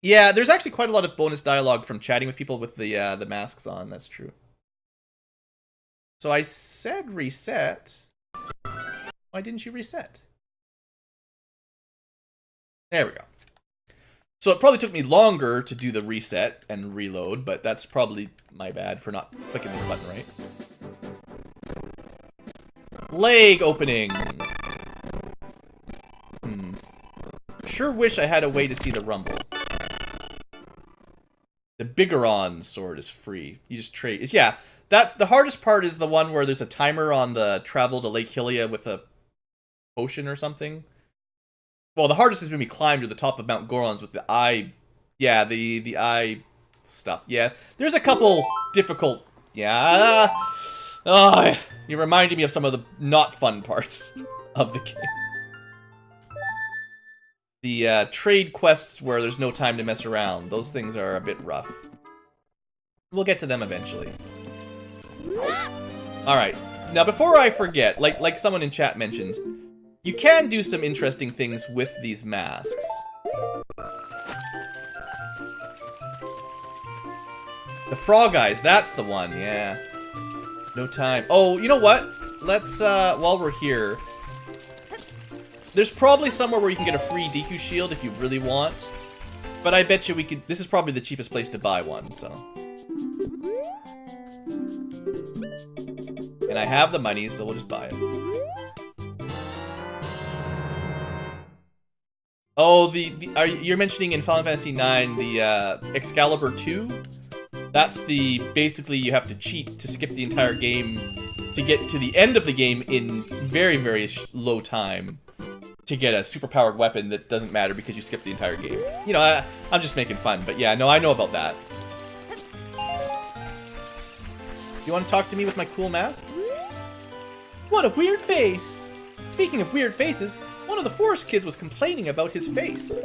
Yeah, there's actually quite a lot of bonus dialogue from chatting with people with the masks on. That's true. So I said reset. Why didn't you reset? There we go. So it probably took me longer to do the reset and reload, but that's probably my bad for not clicking this button right. Leg opening. Sure wish I had a way to see the rumble. The Bigoron sword is free. You just trade. Yeah, that's the hardest part is the one where there's a timer on the travel to Lake Hylia with a potion or something. Well, the hardest is when we climb to the top of Mount Gorons with the eye. Yeah, the eye stuff. Yeah, there's a couple difficult. Yeah. Oh, you reminded me of some of the not fun parts of the game. The trade quests where there's no time to mess around. Those things are a bit rough. We'll get to them eventually. Alright. Now, before I forget, like someone in chat mentioned, you can do some interesting things with these masks. The frog eyes, that's the one, yeah. No time. Oh, you know what? Let's, while we're here... There's probably somewhere where you can get a free Deku shield if you really want. But I bet you we could... This is probably the cheapest place to buy one, so... And I have the money, so we'll just buy it. Oh, you're mentioning in Final Fantasy IX the Excalibur 2? That's the... Basically, you have to cheat to skip the entire game to get to the end of the game in very, very low time. To get a superpowered weapon that doesn't matter because you skipped the entire game. You know, I'm just making fun, but yeah, no, I know about that. You want to talk to me with my cool mask? What a weird face! Speaking of weird faces, one of the forest kids was complaining about his face.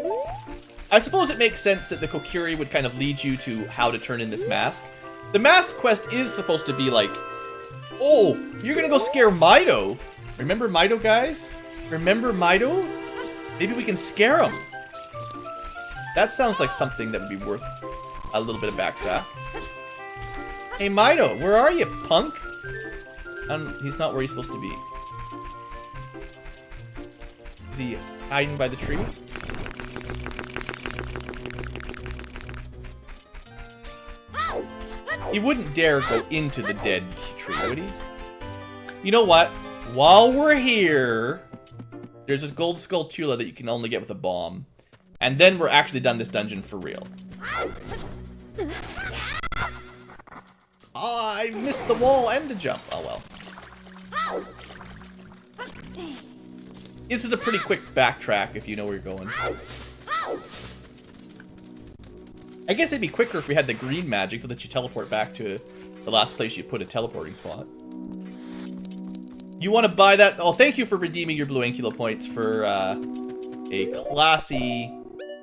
I suppose it makes sense that the Kokiri would kind of lead you to how to turn in this mask. The mask quest is supposed to be like, oh, you're gonna go scare Meadow. Remember Meadow, guys? Remember Meadow? Maybe we can scare him. That sounds like something that would be worth a little bit of backtrack. Hey Meadow, where are you, punk? He's not where he's supposed to be. Is he hiding by the tree? He wouldn't dare go into the dead tree, would he? You know what? While we're here... There's this gold skull Tula that you can only get with a bomb. And then we're actually done this dungeon for real. Ah, I missed the wall and the jump. Oh well. This is a pretty quick backtrack if you know where you're going. I guess it'd be quicker if we had the green magic that lets you teleport back to the last place you put a teleporting spot. You want to buy that? Oh, thank you for redeeming your blue Ankylo points for a classy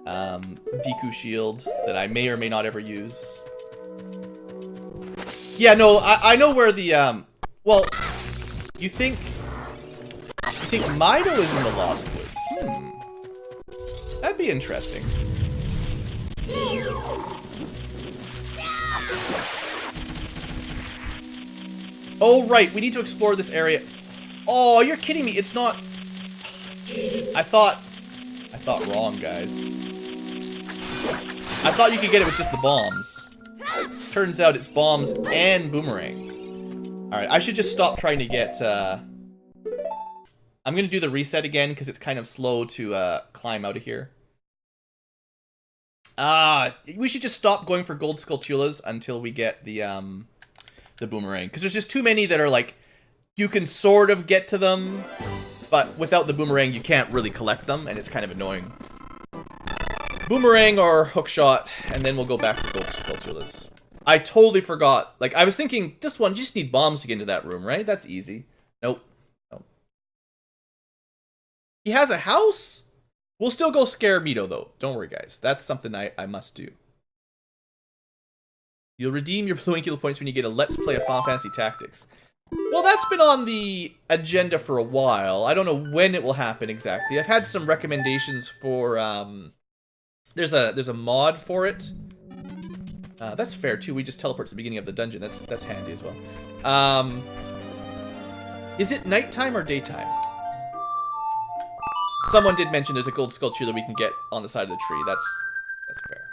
Deku shield that I may or may not ever use. Yeah, no, I know where the well, you think Meadow is in the Lost Woods? That'd be interesting. Oh right, we need to explore this area. Oh, you're kidding me. It's not... I thought wrong, guys. I thought you could get it with just the bombs. Turns out it's bombs and boomerang. Alright, I should just stop trying to get... I'm going to do the reset again because it's kind of slow to climb out of here. We should just stop going for gold Skulltulas until we get the boomerang. Because there's just too many that are like... You can sort of get to them, but without the boomerang, you can't really collect them, and it's kind of annoying. Boomerang or hookshot, and then we'll go back for gold Skulltulas. I totally forgot. Like, I was thinking, this one, you just need bombs to get into that room, right? That's easy. Nope. Nope. He has a house? We'll still go scare Meadow, though. Don't worry, guys. That's something I must do. You'll redeem your blue Ankylo points when you get a Let's Play of Final Fantasy Tactics. Well, that's been on the agenda for a while. I don't know when it will happen exactly. I've had some recommendations for There's a mod for it. That's fair too. We just teleport to the beginning of the dungeon. That's handy as well. Is it nighttime or daytime? Someone did mention there's a gold sculpture that we can get on the side of the tree. That's fair.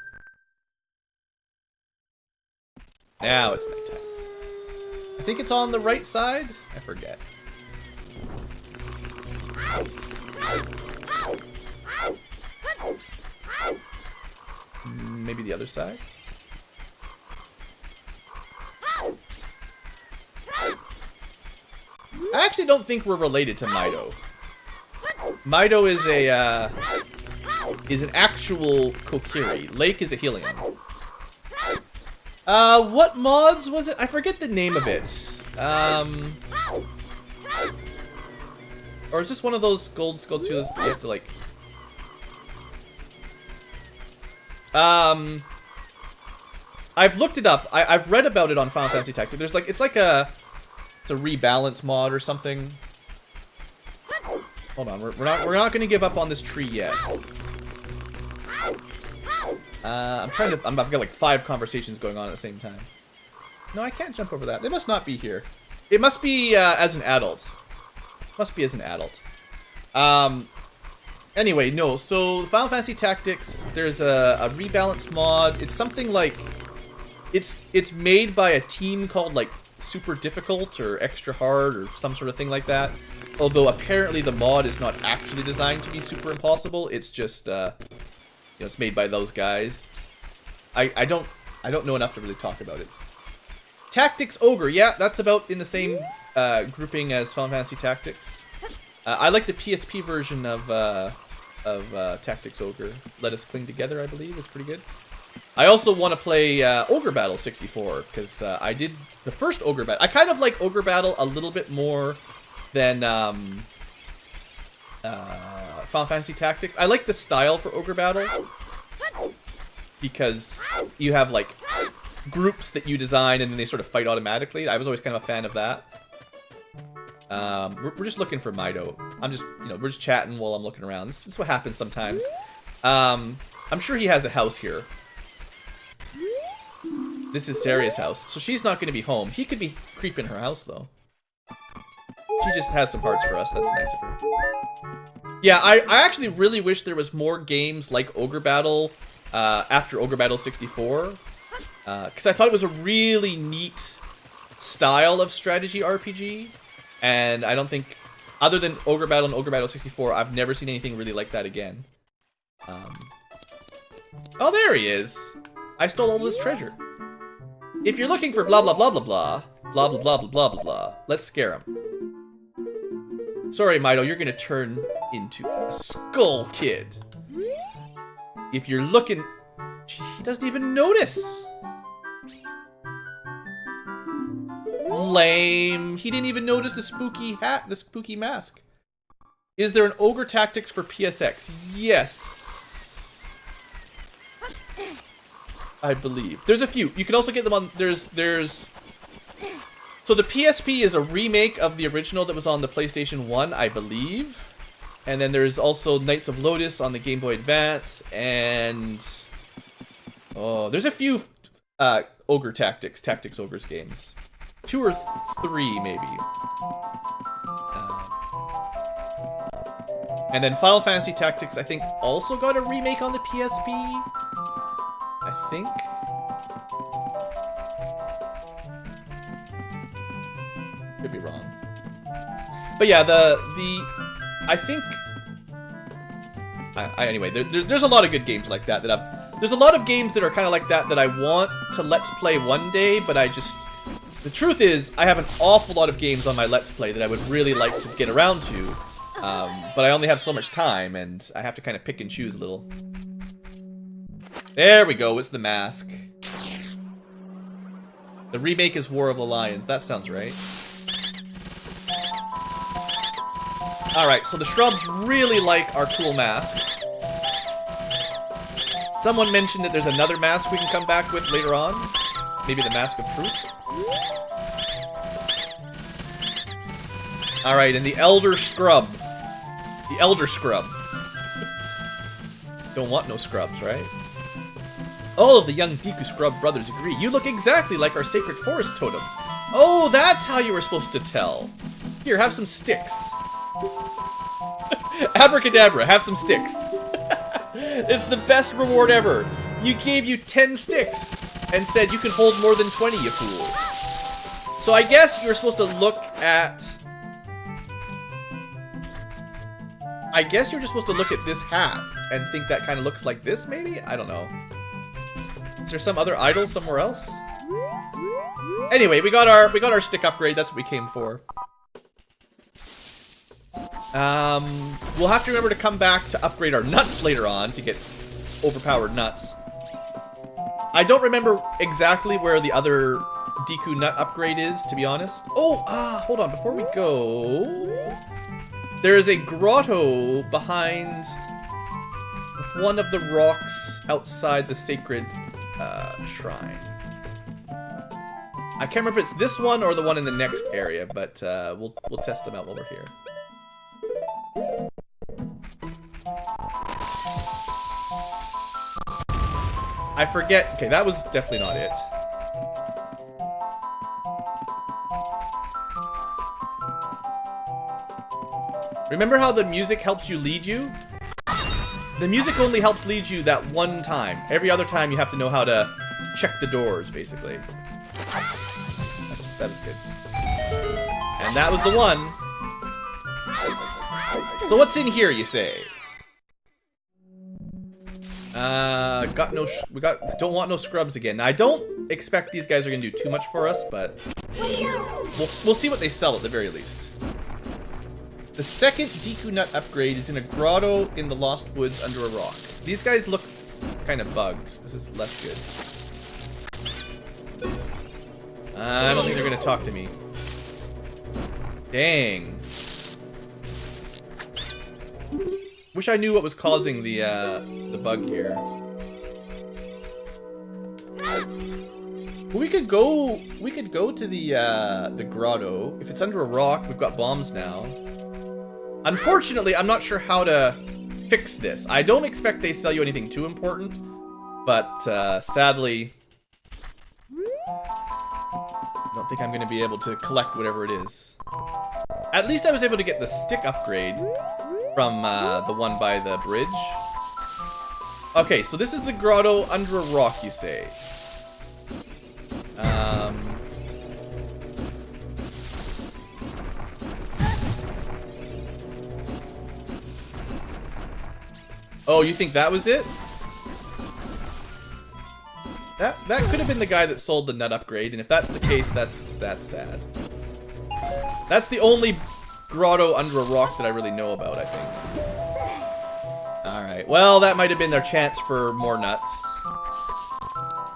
Now it's nighttime. I think it's on the right side. I forget. Maybe the other side. I actually don't think we're related to Meadow. Meadow is an actual Kokiri. Lake is a Helium. What mods was it? I forget the name of it. Or is this one of those gold sculptures you have to like... I've looked it up. I've read about it on Final Fantasy Tactics. There's like, it's a rebalance mod or something. Hold on, we're not gonna give up on this tree yet. I've got like 5 conversations going on at the same time. No, I can't jump over that. They must not be here. It must be as an adult. Must be as an adult. Anyway, no. So Final Fantasy Tactics, there's a rebalance mod. It's something like it's made by a team called like Super Difficult or Extra Hard or some sort of thing like that. Although apparently the mod is not actually designed to be super impossible. It's just it's made by those guys. I don't know enough to really talk about it. Tactics Ogre, yeah, that's about in the same grouping as Final Fantasy Tactics. I like the PSP version of Tactics Ogre. Let Us Cling Together, I believe, is pretty good. I also want to play Ogre Battle 64 because I did the first Ogre Battle. I kind of like Ogre Battle a little bit more than Final Fantasy Tactics. I like the style for Ogre Battle because you have like groups that you design and then they sort of fight automatically. I was always kind of a fan of that. We're just looking for Meadow. We're just chatting while I'm looking around. This is what happens sometimes. I'm sure he has a house here. This is Saria's house, so she's not going to be home. He could be creeping her house though. She just has some hearts for us. That's nice of her. Yeah, I actually really wish there was more games like Ogre Battle after Ogre Battle 64. Because I thought it was a really neat style of strategy RPG. And I don't think, other than Ogre Battle and Ogre Battle 64, I've never seen anything really like that again. Oh, there he is. I stole all this treasure. If you're looking for blah blah blah blah blah, blah blah blah blah blah blah blah, let's scare him. Sorry, Meadow, you're gonna turn into a skull kid. If you're looking... He doesn't even notice. Lame. He didn't even notice the spooky hat, the spooky mask. Is there an Ogre Tactics for PSX? Yes. I believe. There's a few. You can also get them on... There's... So the PSP is a remake of the original that was on the PlayStation 1, I believe. And then there's also Knights of Lotus on the Game Boy Advance. And... Oh, there's a few Ogre Tactics Ogres games. 2 or 3, maybe. And then Final Fantasy Tactics, I think, also got a remake on the PSP. I think. Could be wrong. But yeah, I think... anyway, there's a lot of good games like that I've... There's a lot of games that are kind of like that I want to Let's Play one day, but I just... The truth is, I have an awful lot of games on my Let's Play that I would really like to get around to, but I only have so much time, and I have to kind of pick and choose a little. There we go, it's the mask. The remake is War of the Lions, that sounds right. Alright, so the shrubs really like our cool mask. Someone mentioned that there's another mask we can come back with later on. Maybe the Mask of Truth. Alright, and the Elder Scrub. The Elder Scrub. Don't want no scrubs, right? All of the young Deku Scrub brothers agree. You look exactly like our sacred forest totem. Oh, that's how you were supposed to tell. Here, have some sticks. Abracadabra, have some sticks. It's the best reward ever. You gave you 10 sticks and said you can hold more than 20, you fool. So I guess you're supposed to look at... I guess you're just supposed to look at this hat and think that kind of looks like this, maybe? I don't know. Is there some other idol somewhere else? Anyway, we got our stick upgrade. That's what we came for. We'll have to remember to come back to upgrade our nuts later on to get overpowered nuts. I don't remember exactly where the other Deku nut upgrade is, to be honest. Oh, hold on. Before we go, there is a grotto behind one of the rocks outside the sacred shrine. I can't remember if it's this one or the one in the next area, but we'll test them out while we're here. I forget. Okay, that was definitely not it. Remember how the music helps you lead you? The music only helps lead you that one time. Every other time you have to know how to check the doors, basically. That was good. And that was the one. So what's in here, you say? Don't want no scrubs again. Now, I don't expect these guys are gonna do too much for us, but we'll see what they sell at the very least. The second Deku Nut upgrade is in a grotto in the Lost Woods under a rock. These guys look kind of bugged. This is less good. I don't think they're gonna talk to me. Dang. Wish I knew what was causing the bug here. We could go to the grotto. If it's under a rock, we've got bombs now. Unfortunately, I'm not sure how to fix this. I don't expect they sell you anything too important, but sadly, I don't think I'm going to be able to collect whatever it is. At least I was able to get the stick upgrade from the one by the bridge. Okay, so this is the grotto under a rock, you say. Oh, you think that was it? That could have been the guy that sold the nut upgrade, and if that's the case, that's sad. That's the only grotto under a rock that I really know about, I think. Alright, well, that might have been their chance for more nuts.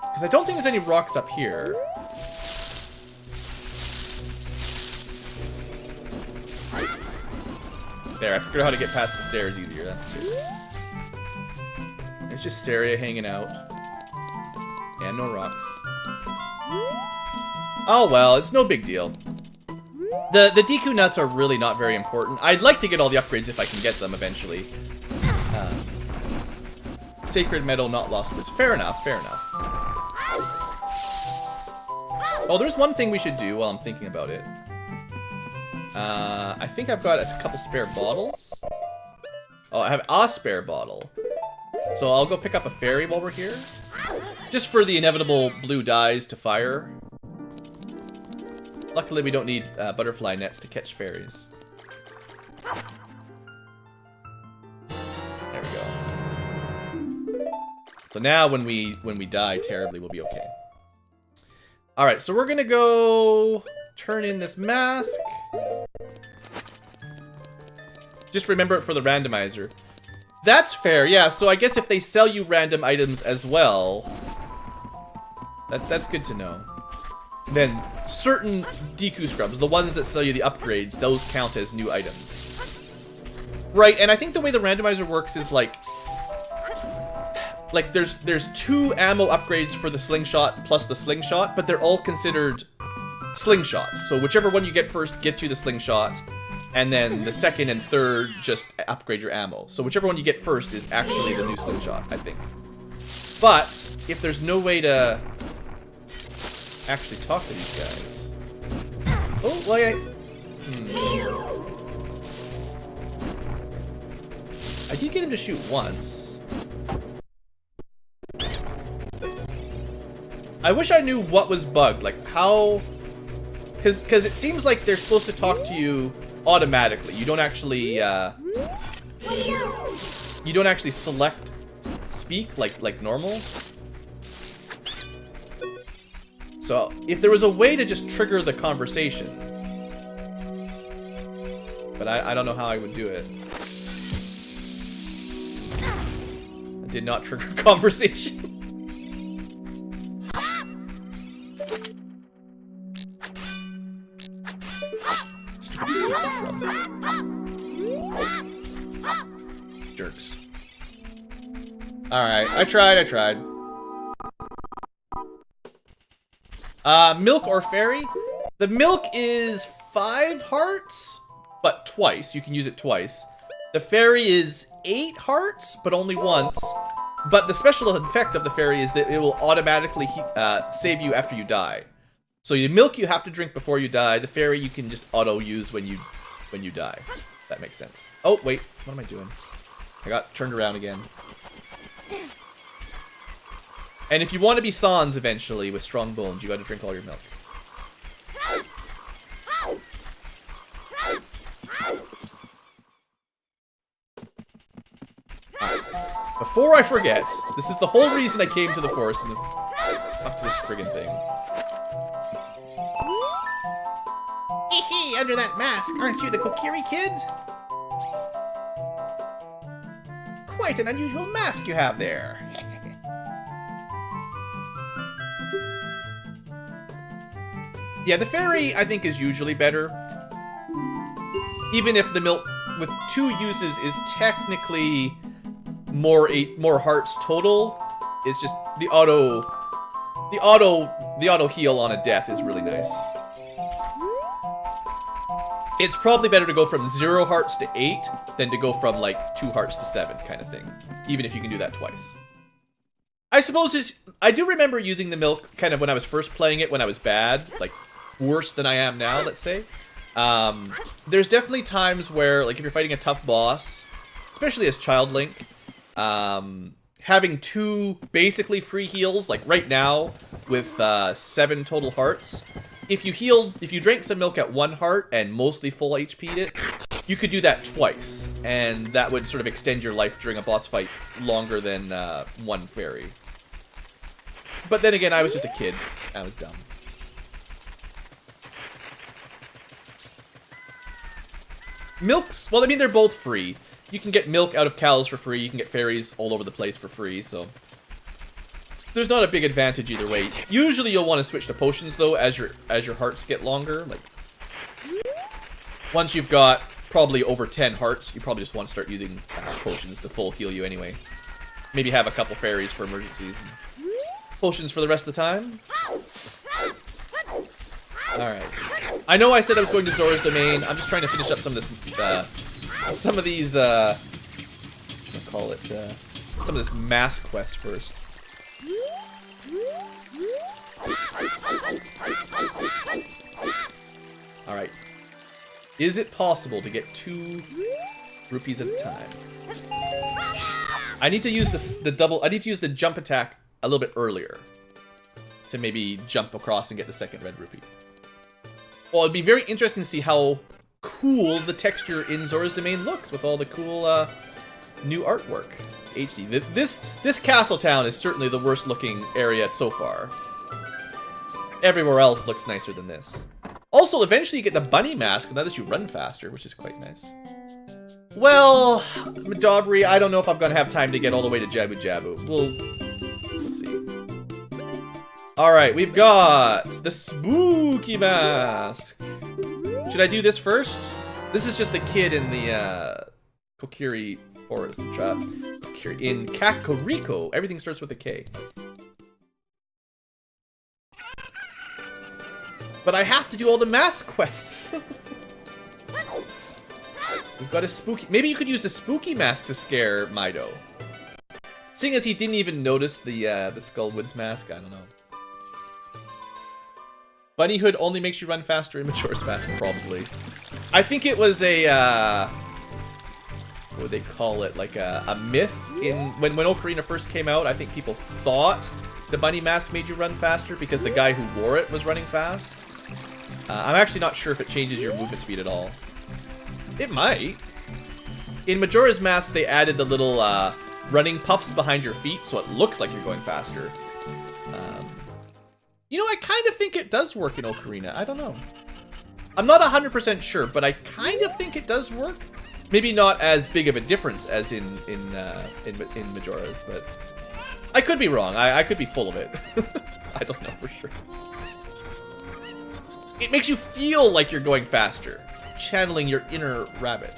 Because I don't think there's any rocks up here. There, I figured out how to get past the stairs easier, that's good. There's just Saria hanging out. And no rocks. Oh well, it's no big deal. The Deku nuts are really not very important. I'd like to get all the upgrades if I can get them eventually. Sacred Meadow, not Lost Woods. Fair enough, fair enough. Oh, there's one thing we should do while I'm thinking about it. I think I've got a couple spare bottles. Oh, I have a spare bottle. So I'll go pick up a fairy while we're here. Just for the inevitable blue dyes to fire. Luckily, we don't need butterfly nets to catch fairies. There we go. So now when we die terribly, we'll be okay. Alright, so we're gonna go turn in this mask. Just remember it for the randomizer. That's fair, yeah, so I guess if they sell you random items as well, that's good to know. Then, certain Deku Scrubs, the ones that sell you the upgrades, those count as new items. Right, and I think the way the randomizer works is like there's 2 ammo upgrades for the slingshot plus the slingshot, but they're all considered slingshots. So whichever one you get first gets you the slingshot, And then the second and third just upgrade your ammo. So whichever one you get first is actually the new slingshot, I think. But if there's no way to actually talk to these guys. Oh, well, I did get him to shoot once. I wish I knew what was bugged, like how... Because it seems like they're supposed to talk to you automatically. You don't actually select speak like normal. So if there was a way to just trigger the conversation, but I don't know how I would do it. I did not trigger conversation. Jerks. Alright, I tried. Milk or fairy? The milk is 5 hearts, but twice. You can use it twice. The fairy is 8 hearts, but only once. But the special effect of the fairy is that it will automatically save you after you die. So the milk you have to drink before you die. The fairy you can just auto-use when you die. That makes sense. Oh, wait. What am I doing? I got turned around again. And if you want to be Sans eventually with strong bones, you got to drink all your milk. Before I forget, this is the whole reason I came to the forest and fuck this friggin' thing. Hee under that mask, aren't you the Kokiri kid? Quite an unusual mask you have there. Yeah, the fairy, I think, is usually better. Even if the milk with 2 uses is technically more hearts total, it's just the auto heal on a death is really nice. It's probably better to go from 0 hearts to 8 than to go from like 2 hearts to 7 kind of thing, even if you can do that twice. I suppose I do remember using the milk kind of when I was first playing it when I was bad, like worse than I am now, let's say. There's definitely times where, like, if you're fighting a tough boss, especially as Child Link, having 2 basically free heals, like right now with 7 total hearts, if you drank some milk at 1 heart and mostly full HP'd it, you could do that twice, and that would sort of extend your life during a boss fight longer than 1 fairy. But then again, I was just a kid. I was dumb. Milks, well, I mean, they're both free. You can get milk out of cows for free. You can get fairies all over the place for free, so there's not a big advantage either way. Usually you'll want to switch to potions, though, as your hearts get longer. Like, once you've got probably over 10 hearts, you probably just want to start using potions to full heal you anyway. Maybe have a couple fairies for emergencies. And potions for the rest of the time. Alright. I know I said I was going to Zora's Domain. I'm just trying to finish up some of this, some of these, what do I call it, some of this mask quest first. Alright. Is it possible to get 2 rupees at a time? I need to use I need to use the jump attack a little bit earlier to maybe jump across and get the second red rupee. Well, it'd be very interesting to see how cool the texture in Zora's Domain looks with all the cool new artwork. HD. This castle town is certainly the worst looking area so far. Everywhere else looks nicer than this. Also, eventually you get the bunny mask, and that lets you run faster, which is quite nice. Well, Madobri, I don't know if I'm going to have time to get all the way to Jabu Jabu. We'll see. Alright, we've got the spooky mask. Should I do this first? This is just the kid in the Kokiri Forest. In Kakariko. Everything starts with a K. But I have to do all the mask quests. We've got a spooky... Maybe you could use the spooky mask to scare Meadow. Seeing as he didn't even notice the Skullwoods mask, I don't know. Bunny Hood only makes you run faster in Majora's Mask, probably. I think it was a, what would they call it? Like a myth in... When Ocarina first came out, I think people thought the bunny mask made you run faster because the guy who wore it was running fast. I'm actually not sure if it changes your movement speed at all. It might. In Majora's Mask, they added the little running puffs behind your feet, so it looks like you're going faster. You know, I kind of think it does work in Ocarina. I don't know. I'm not 100% sure, but I kind of think it does work. Maybe not as big of a difference as in Majora's, but I could be wrong. I could be full of it. I don't know for sure. It makes you feel like you're going faster, channeling your inner rabbit.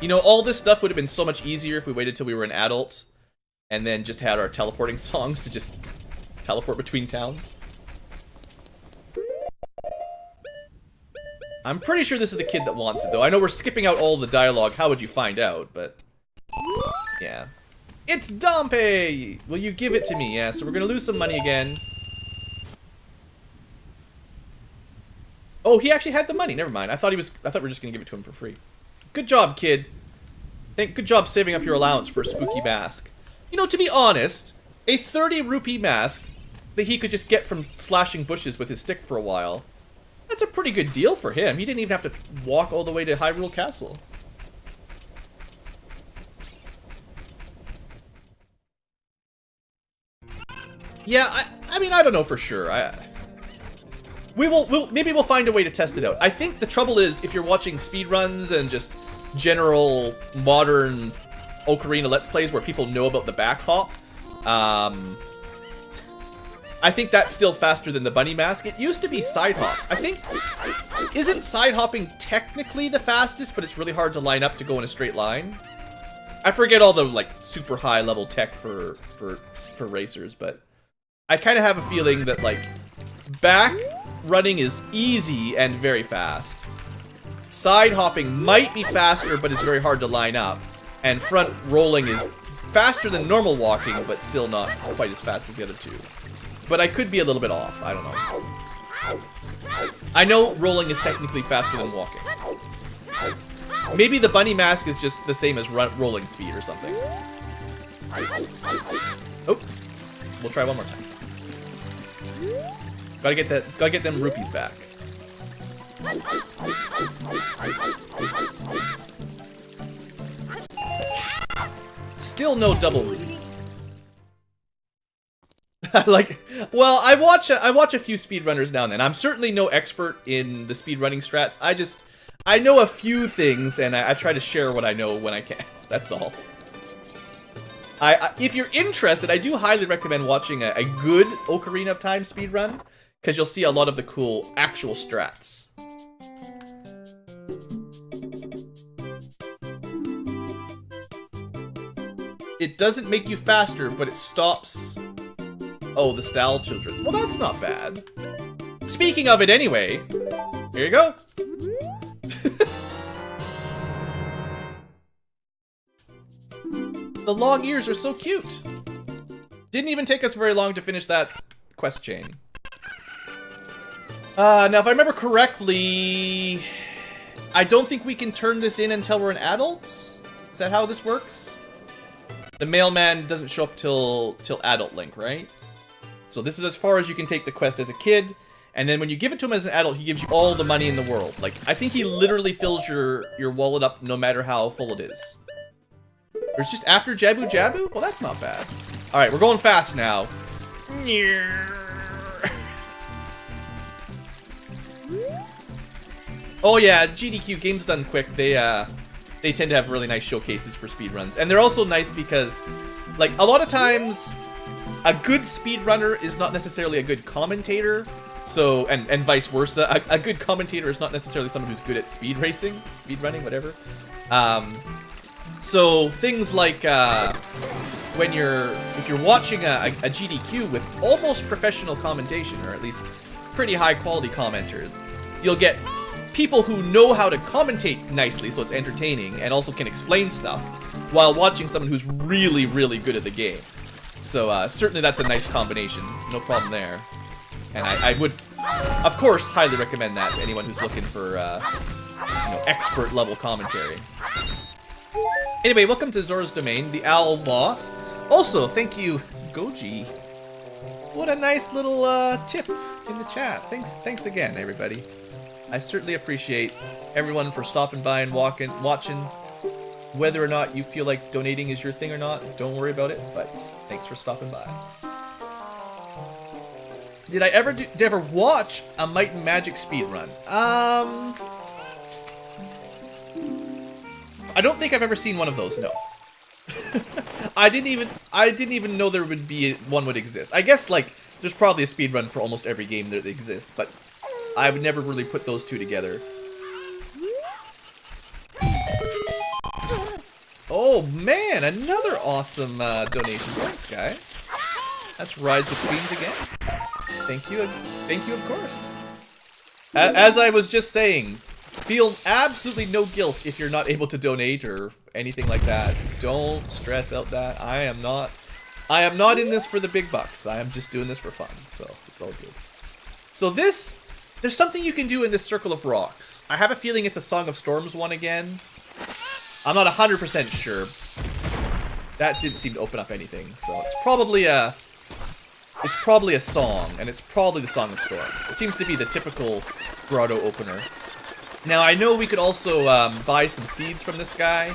You know, all this stuff would have been so much easier if we waited till we were an adult and then just had our teleporting songs to just teleport between towns. I'm pretty sure this is the kid that wants it, though. I know we're skipping out all the dialogue. How would you find out? But yeah. It's Dompe! Will you give it to me? Yeah, so we're gonna lose some money again. Oh, he actually had the money. Never mind. I thought we were just gonna give it to him for free. Good job, kid. Good job saving up your allowance for a spooky mask. You know, to be honest, a 30 rupee mask that he could just get from slashing bushes with his stick for a while, that's a pretty good deal for him. He didn't even have to walk all the way to Hyrule Castle. Yeah, I mean, I don't know for sure. Maybe we'll find a way to test it out. I think the trouble is, if you're watching speedruns and just general modern Ocarina Let's Plays where people know about the back hop, I think that's still faster than the bunny mask. It used to be side hops. I think, isn't side hopping technically the fastest, but it's really hard to line up to go in a straight line? I forget all the, like, super high level tech for racers, but I kind of have a feeling that, like, back running is easy and very fast. Side hopping might be faster, but it's very hard to line up. And front rolling is faster than normal walking, but still not quite as fast as the other two. But I could be a little bit off. I don't know. I know rolling is technically faster than walking. Maybe the bunny mask is just the same as rolling speed or something. Oh, we'll try one more time. Gotta get them rupees back. Still no double rupee. Like, well, I watch a few speedrunners now and then. I'm certainly no expert in the speedrunning strats. I know a few things, and I try to share what I know when I can. That's all. If you're interested, I do highly recommend watching a good Ocarina of Time speedrun, because you'll see a lot of the cool actual strats. It doesn't make you faster, but it stops... Oh, the Style Children. Well, that's not bad. Speaking of it anyway, here you go. The long ears are so cute. Didn't even take us very long to finish that quest chain. Now, if I remember correctly, I don't think we can turn this in until we're an adult. Is that how this works? The mailman doesn't show up till adult Link, right? So this is as far as you can take the quest as a kid, and then when you give it to him as an adult, he gives you all the money in the world. Like, I think he literally fills your wallet up no matter how full it is. Or it's just after Jabu Jabu? Well, that's not bad. Alright, we're going fast now. Oh yeah, GDQ, Games Done Quick, they tend to have really nice showcases for speedruns. And they're also nice because, like, a lot of times, a good speedrunner is not necessarily a good commentator. So, and vice versa. A good commentator is not necessarily someone who's good at speed racing, speed running, whatever. So, things like, when if you're watching a GDQ with almost professional commentation, or at least pretty high quality commenters, you'll get people who know how to commentate nicely so it's entertaining and also can explain stuff while watching someone who's really, really good at the game. So certainly that's a nice combination. No problem there. And I would, of course, highly recommend that to anyone who's looking for expert level commentary. Anyway, welcome to Zora's Domain, the owl boss. Also, thank you, Goji. What a nice little tip in the chat. Thanks again, everybody. I certainly appreciate everyone for stopping by and watching. Whether or not you feel like donating is your thing or not, don't worry about it, but thanks for stopping by. Did I ever watch a Might and Magic speedrun? I don't think I've ever seen one of those, no. I didn't even know there would be one would exist. I guess like there's probably a speedrun for almost every game that exists, but I would never really put those two together. Oh man, another awesome donation. Thanks, guys. That's Rides with Queens again. Thank you, of course. As I was just saying, feel absolutely no guilt if you're not able to donate or anything like that. Don't stress out that. I am not in this for the big bucks. I am just doing this for fun, so it's all good. So there's something you can do in this Circle of Rocks. I have a feeling it's a Song of Storms one again. I'm not 100% sure. That didn't seem to open up anything, so it's probably a song, and it's probably the Song of Storms. It seems to be the typical grotto opener. Now, I know we could also buy some seeds from this guy,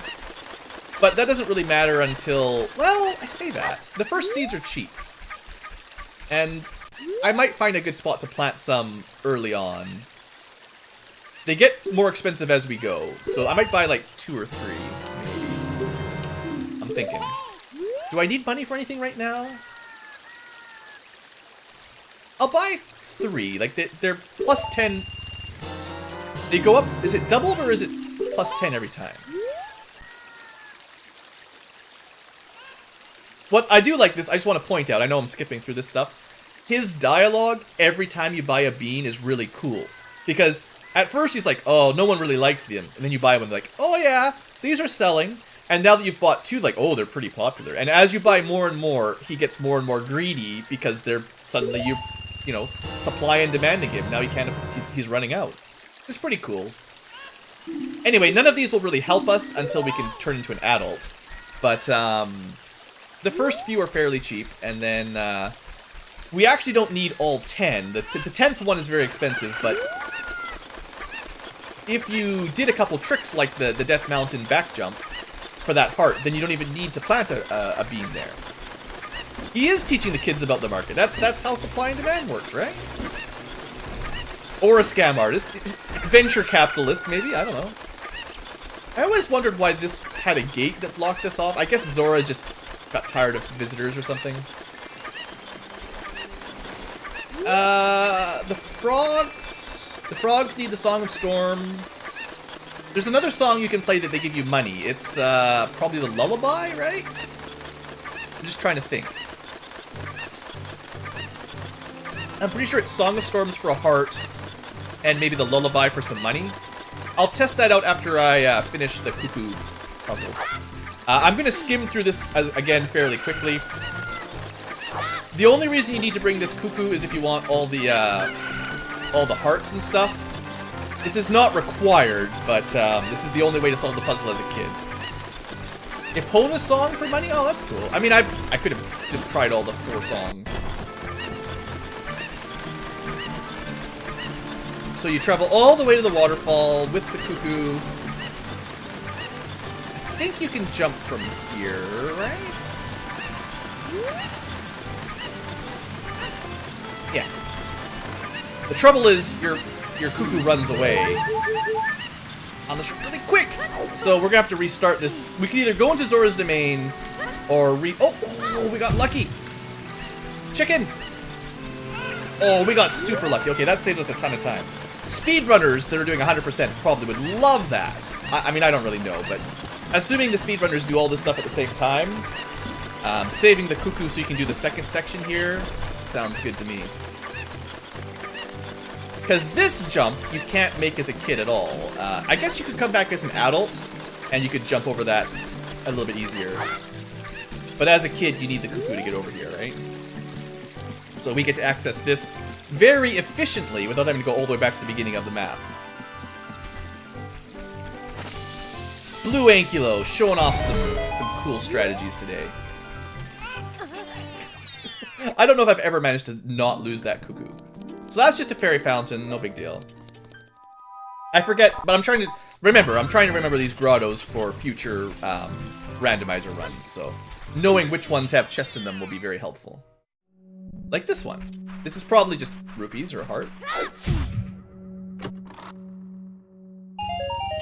but that doesn't really matter until, well, I say that. The first seeds are cheap, and I might find a good spot to plant some early on. They get more expensive as we go, so I might buy like 2 or 3, maybe. I'm thinking. Do I need money for anything right now? I'll buy 3. Like, they're plus 10. They go up. Is it doubled or is it plus 10 every time? What I do like this, I just want to point out, I know I'm skipping through this stuff. His dialogue every time you buy a bean is really cool. Because at first he's like, oh, no one really likes them. And then you buy one, like, oh yeah, these are selling. And now that you've bought 2, like, oh, they're pretty popular. And as you buy more and more, he gets more and more greedy because they're suddenly, you know, supply and demanding him. Now he's running out. It's pretty cool. Anyway, none of these will really help us until we can turn into an adult. But the first few are fairly cheap, and then we actually don't need all 10. The 10th one is very expensive, but if you did a couple tricks like the Death Mountain back jump for that heart, then you don't even need to plant a bean there. He is teaching the kids about the market. That's how supply and demand works, right? Or a scam artist. Venture capitalist, maybe? I don't know. I always wondered why this had a gate that blocked us off. I guess Zora just got tired of visitors or something. The frogs need the Song of Storm. There's another song you can play that they give you money. It's probably the Lullaby, right? I'm just trying to think. I'm pretty sure it's Song of Storms for a heart, and maybe the Lullaby for some money. I'll test that out after I finish the Cuckoo puzzle. I'm going to skim through this again fairly quickly. The only reason you need to bring this Cuckoo is if you want all the hearts and stuff. This is not required, but this is the only way to solve the puzzle as a kid. Epona's song for money? Oh, that's cool. I mean, I could have just tried all the 4 songs. So you travel all the way to the waterfall with the Cuckoo. I think you can jump from here, right? Yeah. The trouble is, your Cuckoo runs away on the really quick. So we're gonna have to restart this. We can either go into Zora's Domain or oh, we got lucky. Chicken. Oh, we got super lucky. Okay, that saved us a ton of time. Speedrunners that are doing 100% probably would love that. I mean, I don't really know, but assuming the speedrunners do all this stuff at the same time, Saving the cuckoo so you can do the second section here sounds good to me. Because this jump, you can't make as a kid at all. I guess you could come back as an adult, and you could jump over that a little bit easier. But as a kid, you need the cuckoo to get over here, right? So we get to access this very efficiently without having to go all the way back to the beginning of the map. Blue Ankylo showing off some cool strategies today. I don't know if I've ever managed to not lose that cuckoo. So that's just a fairy fountain, no big deal. I forget, but I'm trying to remember these grottos for future randomizer runs, so knowing which ones have chests in them will be very helpful. Like this one. This is probably just rupees or a heart.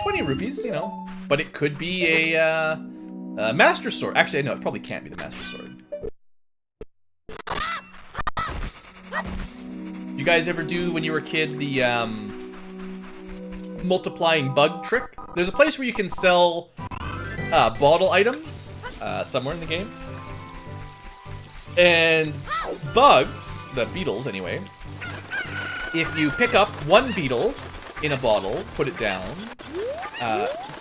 20 rupees, you know. But it could be a Master Sword. Actually, no, it probably can't be the Master Sword. You guys ever do, when you were a kid, the multiplying bug trick? There's a place where you can sell bottle items somewhere in the game. And bugs, the beetles anyway, if you pick up one beetle in a bottle, put it down,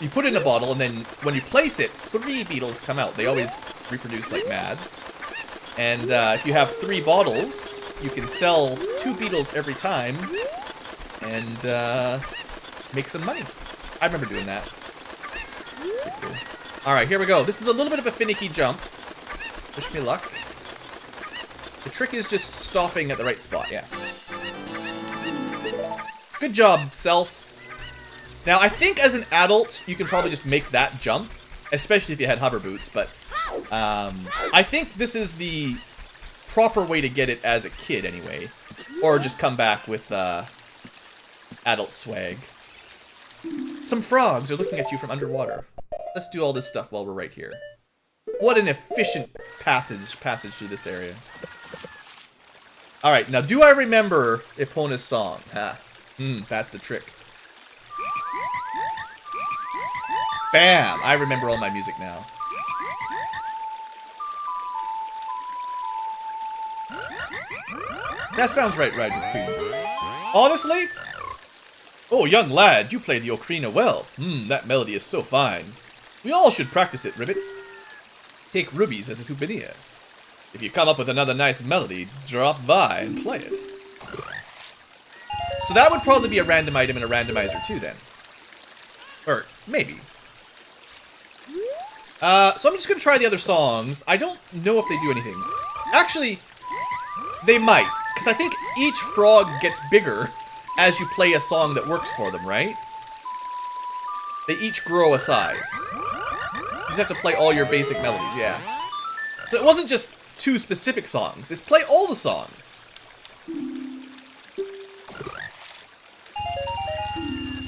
you put it in a bottle, and then when you place it, 3 beetles come out. They always reproduce like mad. And if you have 3 bottles, you can sell 2 beetles every time and make some money. I remember doing that. Pretty cool. Alright, here we go. This is a little bit of a finicky jump. Wish me luck. The trick is just stopping at the right spot, yeah. Good job, Self. Now, I think as an adult, you can probably just make that jump, especially if you had hover boots, but I think this is the proper way to get it as a kid anyway. Or just come back with adult swag. Some frogs are looking at you from underwater. Let's do all this stuff while we're right here. What an efficient passage through this area. Alright, now do I remember Epona's song? That's the trick. Bam! I remember all my music now. That sounds right, Riders Queens. Honestly? Oh, young lad, you play the ocarina well. That melody is so fine. We all should practice it, Ribbit. Take rubies as a souvenir. If you come up with another nice melody, drop by and play it. So that would probably be a random item in a randomizer too, then. Or, maybe. So I'm just going to try the other songs. I don't know if they do anything. Actually, they might. Because I think each frog gets bigger as you play a song that works for them, right? They each grow a size. You just have to play all your basic melodies, yeah. So it wasn't just 2 specific songs. It's play all the songs.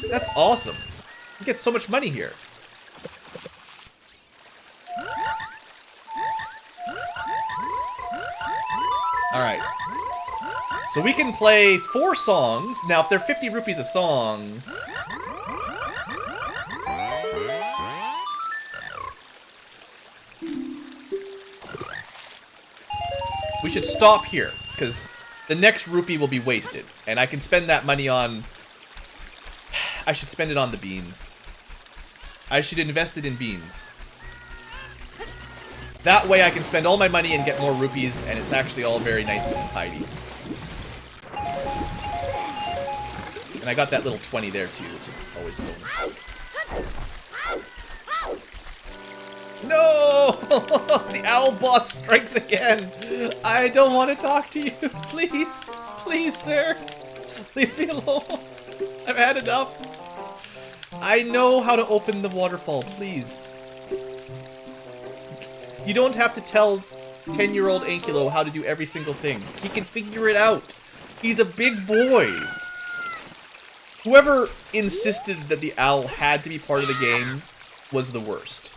That's awesome. You get so much money here. Alright. So we can play 4 songs. Now, if they're 50 rupees a song... we should stop here, because the next rupee will be wasted. And I can spend that money on... I should spend it on the beans. I should invest it in beans. That way I can spend all my money and get more rupees, and it's actually all very nice and tidy. And I got that little 20 there too, which is always a bonus. No! The owl boss strikes again! I don't want to talk to you. Please. Please, sir. Leave me alone. I've had enough. I know how to open the waterfall, please. You don't have to tell 10-year-old Ankylo how to do every single thing. He can figure it out. He's a big boy. Whoever insisted that the owl had to be part of the game was the worst.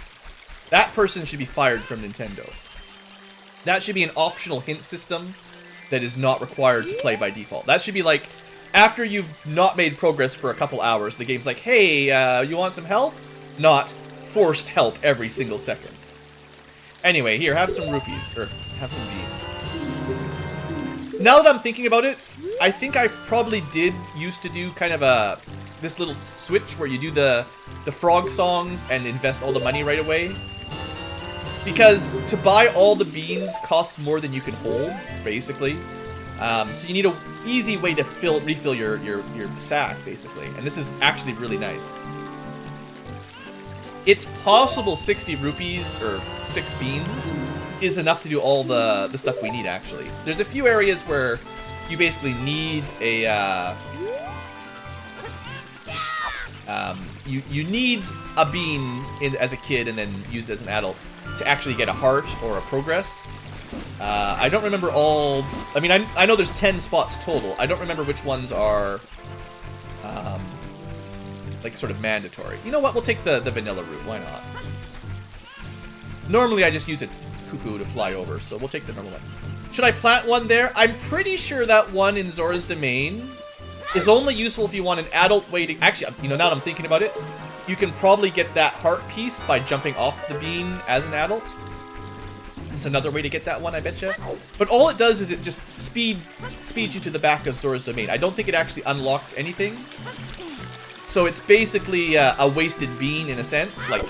That person should be fired from Nintendo. That should be an optional hint system that is not required to play by default. That should be like, after you've not made progress for a couple hours, the game's like, hey, you want some help? Not forced help every single second. Anyway, here, have some rupees. Or, have some beans. Now that I'm thinking about it, I think I probably did used to do kind of this little switch where you do the frog songs and invest all the money right away. Because to buy all the beans costs more than you can hold, basically. So you need an easy way to refill your sack, basically. And this is actually really nice. It's possible 60 rupees, or 6 beans, is enough to do all the stuff we need, actually. There's a few areas where you basically need a... you need a bean as a kid and then use it as an adult to actually get a heart or a progress. I don't remember all... I mean, I know there's 10 spots total. I don't remember which ones are, like, sort of mandatory. You know what? We'll take the vanilla route. Why not? Normally, I just use a cuckoo to fly over, so we'll take the normal one. Should I plant one there? I'm pretty sure that one in Zora's Domain is only useful if you want an adult way to... Actually, you know, now that I'm thinking about it, you can probably get that heart piece by jumping off the bean as an adult. It's another way to get that one, I betcha. But all it does is it just speeds you to the back of Zora's Domain. I don't think it actually unlocks anything. So it's basically a wasted bean in a sense. Like,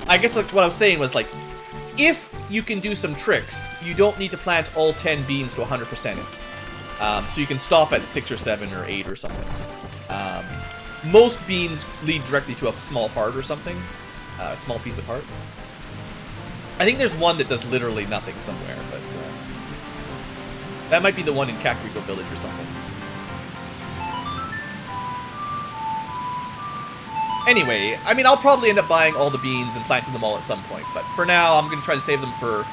I guess like what I was saying was like, if you can do some tricks, you don't need to plant all 10 beans to 100%. So you can stop at 6 or 7 or 8 or something. Most beans lead directly to a small heart or something. A small piece of heart. I think there's one that does literally nothing somewhere, but that might be the one in Kakariko Village or something. Anyway, I mean, I'll probably end up buying all the beans and planting them all at some point, but for now, I'm going to try to save them for...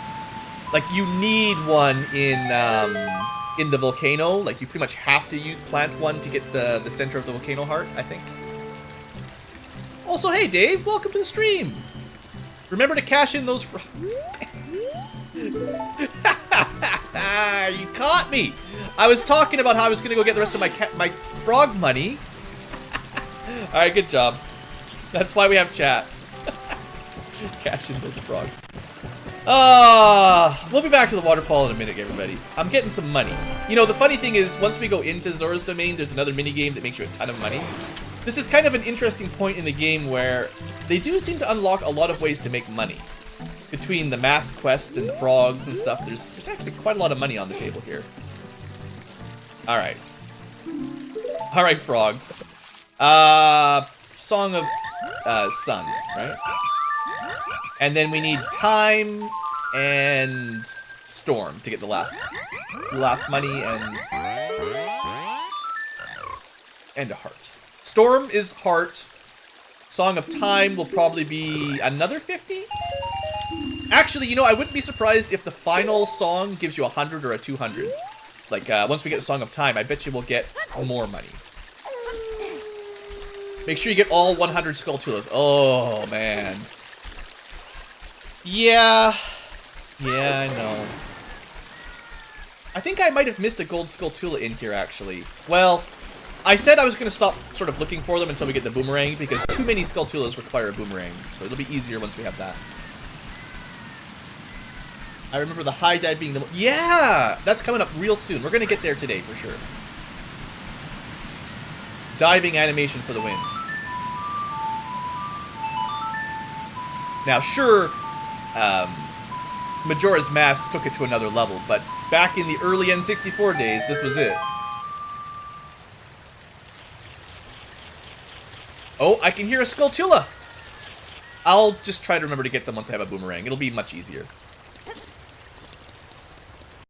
Like, you need one in the volcano. Like, you pretty much have to plant one to get the center of the volcano heart, I think. Also, hey, Dave, welcome to the stream. Remember to cash in those frogs. You caught me. I was talking about how I was going to go get the rest of my frog money. All right, good job. That's why we have chat. Cash in those frogs. We'll be back to the waterfall in a minute, everybody. I'm getting some money. You know, the funny thing is, once we go into Zora's Domain, there's another minigame that makes you a ton of money. This is kind of an interesting point in the game where they do seem to unlock a lot of ways to make money. Between the mask quest and the frogs and stuff, there's actually quite a lot of money on the table here. Alright. Alright, frogs. Song of Sun, right? And then we need time and storm to get the last money and a heart. Storm is heart. Song of Time will probably be another 50? Actually, you know, I wouldn't be surprised if the final song gives you 100 or a 200. Like, once we get the Song of Time, I bet you we'll get more money. Make sure you get all 100 Skulltulas. Oh, man. Yeah. Yeah, I know. I think I might have missed a gold Skulltula in here, actually. Well... I said I was going to stop sort of looking for them until we get the boomerang, because too many Skulltulas require a boomerang, so it'll be easier once we have that. I remember the high dive being the... Yeah! That's coming up real soon. We're going to get there today, for sure. Diving animation for the win. Now, sure, Majora's Mask took it to another level, but back in the early N64 days, this was it. Oh, I can hear a Skulltula! I'll just try to remember to get them once I have a boomerang. It'll be much easier.